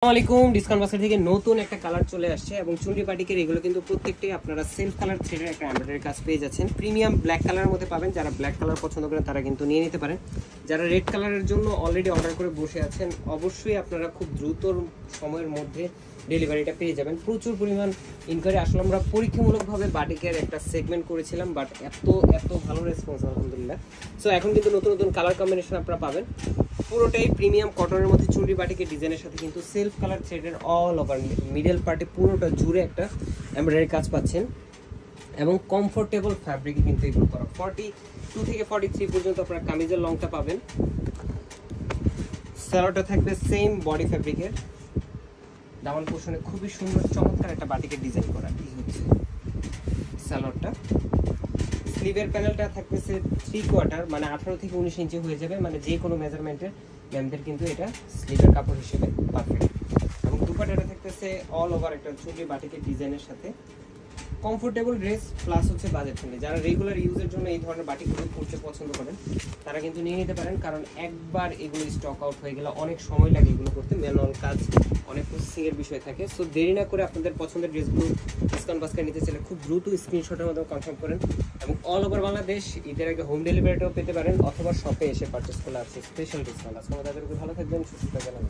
আসসালামাইকুম ডিসকাউন্ট বাজার থেকে নতুন একটা কালার চলে আসছে এবং চুনরি পাটিকের এগুলো কিন্তু প্রত্যেকটাই আপনারা সেলফ কালার থ্রেডের একটা এমব্রয়ডারি কাজ পেয়ে যাচ্ছেন। প্রিমিয়াম ব্ল্যাক কালারের মধ্যে পাবেন। যারা ব্ল্যাক কালার পছন্দ করেন তারা কিন্তু নিয়ে নিতে পারেন। যারা রেড কালারের জন্য অলরেডি অর্ডার করে বসে আছেন অবশ্যই আপনারা খুব দ্রুত সময়ের মধ্যে ডেলিভারিটা পেয়ে যাবেন। প্রচুর পরিমাণ ইনকোয়ারি আসলে আমরা পরীক্ষামূলকভাবে বাটিকের একটা সেগমেন্ট করেছিলাম, বাট এত ভালো রেসপন্স আলহামদুলিল্লাহ। সো এখন কিন্তু নতুন নতুন কালার কম্বিনেশন আপনারা পাবেন। পুরোটাই প্রিমিয়াম কটনের মধ্যে চুনরি বাটিকের ডিজাইনের সাথে কিন্তু সেলফ কালার থ্রেডের অল ওভার মিডল পার্টে পুরোটা জুড়ে একটা এমব্রয়ডারি কাজ পাচ্ছেন এবং কমফোর্টেবল ফ্যাব্রিকে কিন্তু এগুলো করা। 42 থেকে 43 পর্যন্ত আপনারা কামিজের লংটা পাবেন। সালোয়ারটা থাকবে সেম বডি ফ্যাব্রিকের। দামান পোর্শনে খুবই সুন্দর চমৎকার একটা বাটিকের ডিজাইন করা। এই হচ্ছে সালোয়ারটা। স্লিভের প্যানেলটা থাকতেছে 3/4 মানে 18 থেকে 19 ইঞ্চি হয়ে যাবে, মানে যে কোনো মেজারমেন্টের ম্যামদের কিন্তু এটা স্লিভের কাপড় হিসেবে পারফেক্ট। এবং দুপাট্টাটা থাকতেছে অল ওভার একটা চুনরি বাটিকের ডিজাইনের সাথে। কমফোর্টেবল ড্রেস প্লাস হচ্ছে বাজেট ফ্রেন্ডলি। যারা রেগুলার ইউজের জন্য এই ধরনের বাটিকগুলো পরতে পছন্দ করেন তারা কিন্তু নিয়ে নিতে পারেন, কারণ একবার এগুলো স্টক আউট হয়ে গেলে অনেক সময় লাগে এগুলো করতে, ম্যানুয়াল কাজ, অনেক প্রসেসিং এর বিষয় থাকে। সো দেরি না করে আপনাদের পছন্দের ড্রেসগুলো ডিসকাউন্ট বাস্কেট নিতে চাইলে খুব দ্রুত স্ক্রিনশটের মাধ্যমে কনফার্ম করেন এবং অল ওভার বাংলাদেশ ঈদের আগে হোম ডেলিভারিটাও পেতে পারেন, অথবা শপে এসে পারচেস করলে আছে স্পেশাল ডিসকাউন্ট। আজকে আমাদের ভালো থাকবেন, সুস্থ থাকবেন।